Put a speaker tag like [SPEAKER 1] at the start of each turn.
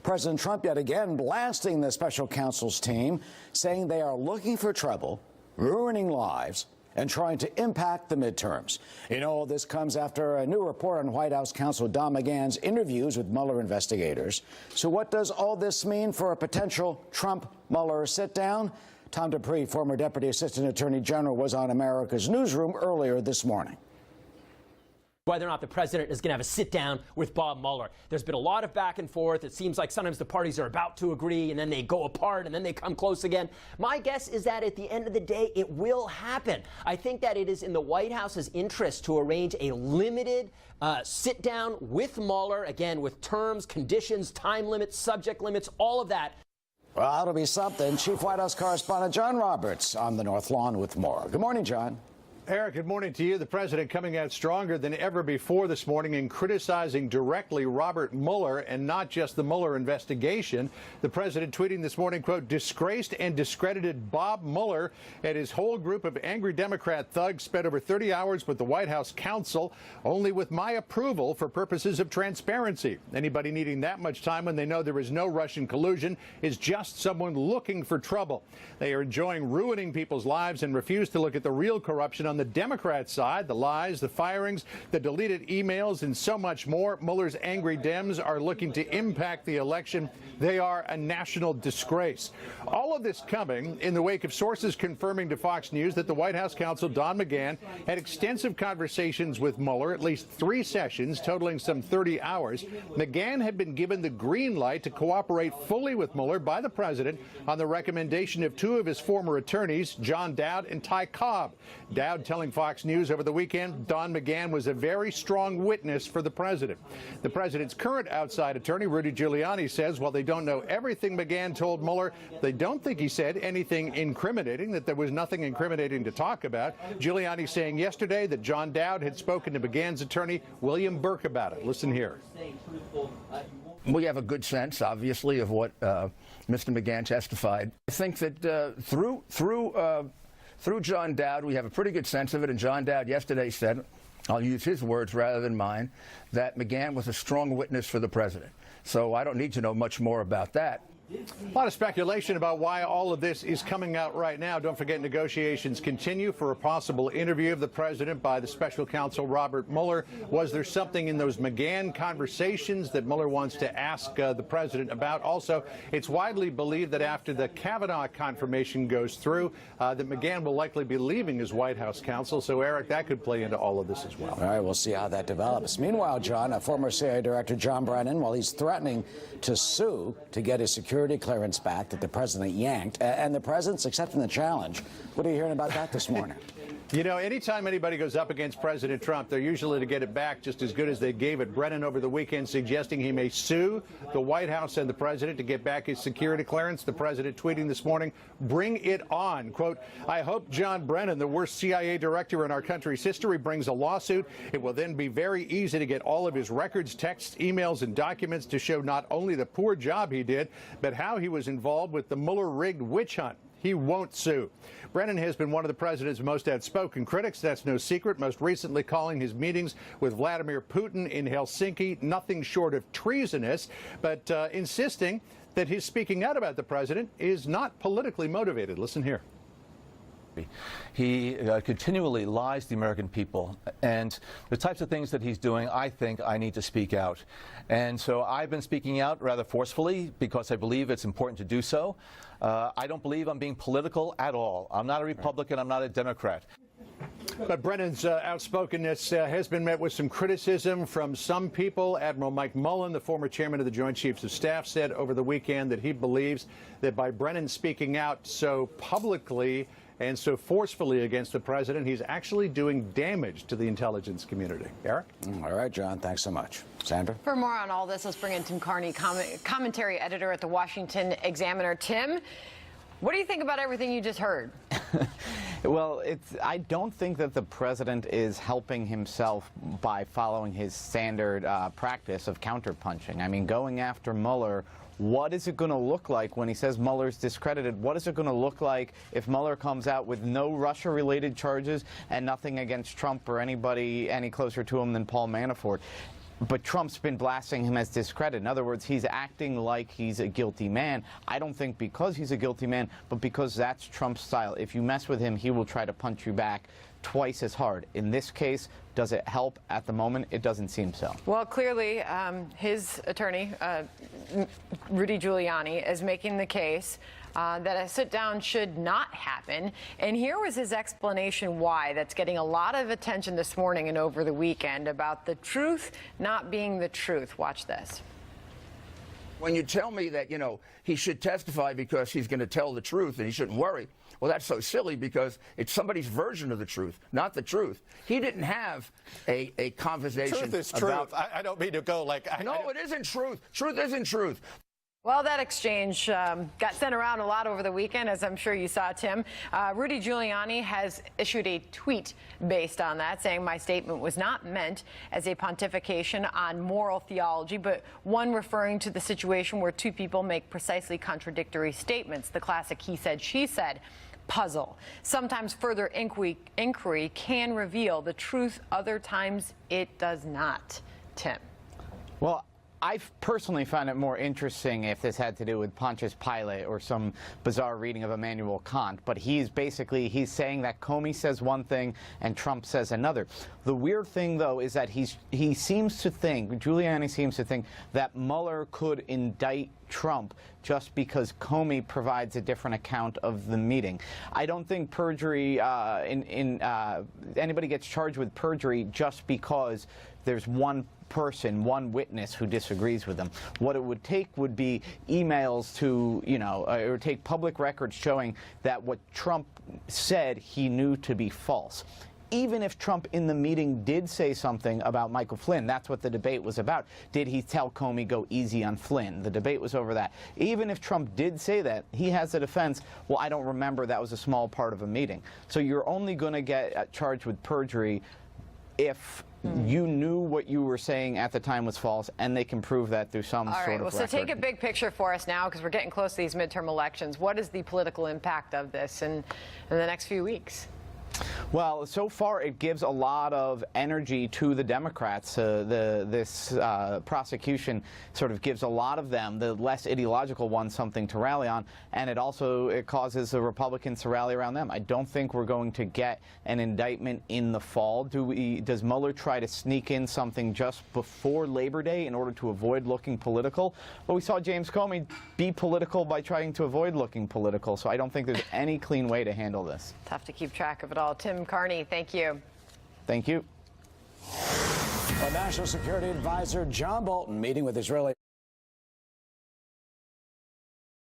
[SPEAKER 1] President Trump yet again blasting the special counsel's team, saying they are looking for trouble, ruining lives, and trying to impact the midterms. You know, all this comes after a new report on White House counsel Don McGahn's interviews with Mueller investigators. So what does all this mean for a potential Trump-Mueller sit-down? Tom Dupree, former Deputy Assistant Attorney General, was on America's Newsroom earlier this morning.
[SPEAKER 2] Whether or not the president is going to have a sit-down with Bob Mueller. There's been a lot of back and forth. It seems like sometimes the parties are about to agree, and then they go apart, and then they come close again. My guess is that at the end of the day, it will happen. I think that it is in the White House's interest to arrange a limited sit-down with Mueller, again, with terms, conditions, time limits, subject limits, all of that.
[SPEAKER 1] Well, that'll be something. Chief White House correspondent John Roberts on the North Lawn with more. Good morning, John.
[SPEAKER 3] Eric, good morning to you. The president coming out stronger than ever before this morning in criticizing directly Robert Mueller and not just the Mueller investigation. The president tweeting this morning, quote, disgraced and discredited Bob Mueller and his whole group of angry Democrat thugs spent over 30 hours with the White House counsel, only with my approval for purposes of transparency. Anybody needing that much time when they know there is no Russian collusion is just someone looking for trouble. They are enjoying ruining people's lives and refuse to look at the real corruption on the Democrat side, the lies, the firings, the deleted emails, and so much more. Mueller's angry Dems are looking to impact the election. They are a national disgrace. All of this coming in the wake of sources confirming to Fox News that the White House counsel Don McGahn had extensive conversations with Mueller, at least 3 sessions totaling some 30 hours. McGahn had been given the green light to cooperate fully with Mueller by the president on the recommendation of 2 of his former attorneys, John Dowd and Ty Cobb. Dowd telling Fox News over the weekend Don McGahn was a very strong witness for the president. The president's current outside attorney, Rudy Giuliani, says while they don't know everything McGahn told Mueller, they don't think he said anything incriminating, that there was nothing incriminating to talk about. Giuliani saying yesterday that John Dowd had spoken to McGahn's attorney, William Burke, about it. Listen here.
[SPEAKER 4] We have a good sense, obviously, of what Mr. McGahn testified. I think that through John Dowd, we have a pretty good sense of it, and John Dowd yesterday said, I'll use his words rather than mine, that McGahn was a strong witness for the president. So I don't need to know much more about that.
[SPEAKER 3] A lot of speculation about why all of this is coming out right now. Don't forget, negotiations continue for a possible interview of the president by the special counsel Robert Mueller. Was there something in those McGahn conversations that Mueller wants to ask the president about? Also, it's widely believed that after the Kavanaugh confirmation goes through, that McGahn will likely be leaving as White House counsel. So, Eric, that could play into all of this as well.
[SPEAKER 1] All right, we'll see how that develops. Meanwhile, John, former CIA Director John Brennan, while he's threatening to sue to get his security clearance back that the president yanked, and the president's accepting the challenge. What are you hearing about that this morning?
[SPEAKER 3] You know, anytime anybody goes up against President Trump, they're usually to get it back just as good as they gave it. Brennan over the weekend suggesting he may sue the White House and the president to get back his security clearance. The president tweeting this morning, bring it on. Quote, I hope John Brennan, the worst CIA director in our country's history, brings a lawsuit. It will then be very easy to get all of his records, texts, emails, and documents to show not only the poor job he did, but how he was involved with the Mueller-rigged witch hunt. He won't sue. Brennan has been one of the president's most outspoken critics. That's no secret, most recently calling his meetings with Vladimir Putin in Helsinki nothing short of treasonous, but insisting that his speaking out about the president is not politically motivated. Listen here.
[SPEAKER 5] He continually lies to the American people, and the types of things that he's doing, I think I need to speak out. And so I've been speaking out rather forcefully because I believe it's important to do so. I don't believe I'm being political at all. I'm not a Republican. I'm not a Democrat.
[SPEAKER 3] But Brennan's outspokenness has been met with some criticism from some people. Admiral Mike Mullen, the former chairman of the Joint Chiefs of Staff, said over the weekend that he believes that by Brennan speaking out so publicly and so forcefully against the president, he's actually doing damage to the intelligence community. Eric?
[SPEAKER 1] All right, John, thanks so much. Sandra?
[SPEAKER 6] For more on all this, let's bring in Tim Carney, commentary editor at the Washington Examiner. Tim, what do you think about everything you just heard?
[SPEAKER 7] Well, I don't think that the president is helping himself by following his standard practice of counterpunching. I mean, going after Mueller, what is it going to look like when he says Mueller's discredited? What is it going to look like if Mueller comes out with no Russia-related charges and nothing against Trump or anybody any closer to him than Paul Manafort? but Trump's been blasting him as discredit. In other words, he's acting like he's a guilty man. I don't think because he's a guilty man, but because that's Trump's style. If you mess with him, he will try to punch you back twice as hard. In this case, does it help at the moment? It doesn't seem so.
[SPEAKER 6] Well, clearly, his attorney, Rudy Giuliani, is making the case that a sit-down should not happen. And here was his explanation why. That's getting a lot of attention this morning and over the weekend about the truth not being the truth. Watch this.
[SPEAKER 4] When you tell me that, he should testify because he's going to tell the truth and he shouldn't worry, well, that's so silly because it's somebody's version of the truth, not the truth. He didn't have a conversation.
[SPEAKER 3] Truth is
[SPEAKER 4] about,
[SPEAKER 3] truth. I don't mean to go like...
[SPEAKER 4] No, it isn't truth. Truth isn't truth.
[SPEAKER 6] Well, that exchange got sent around a lot over the weekend, as I'm sure you saw, Tim. Rudy Giuliani has issued a tweet based on that, saying my statement was not meant as a pontification on moral theology, but one referring to the situation where two people make precisely contradictory statements, the classic he said, she said puzzle. Sometimes further inquiry can reveal the truth, other times it does not. Tim.
[SPEAKER 7] Well, I personally found it more interesting if this had to do with Pontius Pilate or some bizarre reading of Immanuel Kant. But he's saying that Comey says one thing and Trump says another. The weird thing, though, is that Giuliani seems to think that Mueller could indict Trump just because Comey provides a different account of the meeting. I don't think perjury, anybody gets charged with perjury just because there's one person, one witness who disagrees with them. What it would take would be emails to, it would take public records showing that what Trump said he knew to be false. Even if Trump in the meeting did say something about Michael Flynn, that's what the debate was about. Did he tell Comey go easy on Flynn? The debate was over that. Even if Trump did say that, he has the defense, well, I don't remember, that was a small part of a meeting. So you're only going to get charged with perjury if you knew what you were saying at the time was false, and they can prove that through some sort of record.
[SPEAKER 6] So take a big picture for us now, because we're getting close to these midterm elections. What is the political impact of this in the next few weeks?
[SPEAKER 7] Well, so far it gives a lot of energy to the Democrats. This prosecution sort of gives a lot of them, the less ideological ones, something to rally on, and it causes the Republicans to rally around them. I don't think we're going to get an indictment in the fall. Does Mueller try to sneak in something just before Labor Day in order to avoid looking political? Well, we saw James Comey be political by trying to avoid looking political, so I don't think there's any clean way to handle this.
[SPEAKER 6] Tough to keep track of it all. Tim Carney, thank you.
[SPEAKER 7] Thank you.
[SPEAKER 1] National Security Advisor John Bolton meeting with Israeli